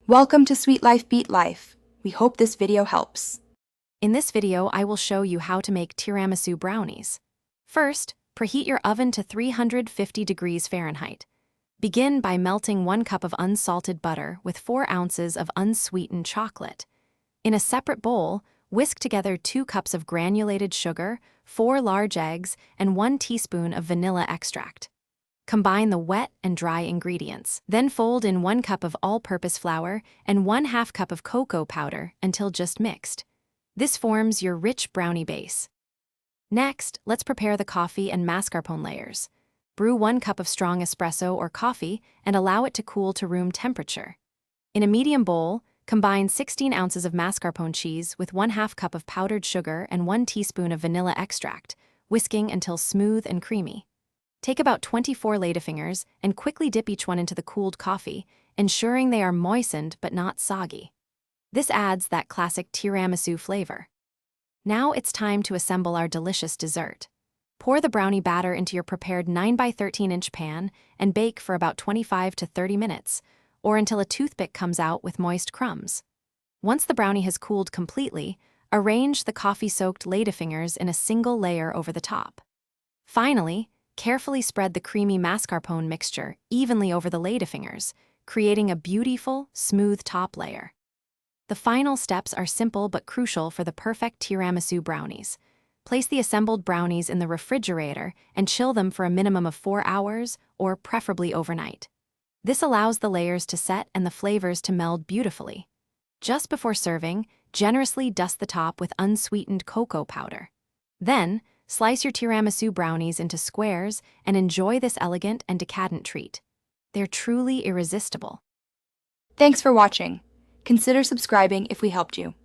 Welcome to Sweet Life Beat Life. We hope this video helps. In this video, I will show you how to make tiramisu brownies. First, preheat your oven to 350 degrees Fahrenheit. Begin by melting 1 cup of unsalted butter with 4 ounces of unsweetened chocolate. In a separate bowl, whisk together 2 cups of granulated sugar, 4 large eggs, and 1 teaspoon of vanilla extract. Combine the wet and dry ingredients. Then fold in 1 cup of all-purpose flour and 1/2 cup of cocoa powder until just mixed. This forms your rich brownie base. Next, let's prepare the coffee and mascarpone layers. Brew 1 cup of strong espresso or coffee and allow it to cool to room temperature. In a medium bowl, combine 16 ounces of mascarpone cheese with 1/2 cup of powdered sugar and 1 teaspoon of vanilla extract, whisking until smooth and creamy. Take about 24 ladyfingers and quickly dip each one into the cooled coffee, ensuring they are moistened but not soggy. This adds that classic tiramisu flavor. Now it's time to assemble our delicious dessert. Pour the brownie batter into your prepared 9 by 13-inch pan and bake for about 25 to 30 minutes, or until a toothpick comes out with moist crumbs. Once the brownie has cooled completely, arrange the coffee-soaked ladyfingers in a single layer over the top. Finally, carefully spread the creamy mascarpone mixture evenly over the ladyfingers, creating a beautiful, smooth top layer. The final steps are simple but crucial for the perfect tiramisu brownies. Place the assembled brownies in the refrigerator and chill them for a minimum of 4 hours, or preferably overnight. This allows the layers to set and the flavors to meld beautifully. Just before serving, generously dust the top with unsweetened cocoa powder. Then, slice your tiramisu brownies into squares and enjoy this elegant and decadent treat. They're truly irresistible. Thanks for watching. Consider subscribing if we helped you.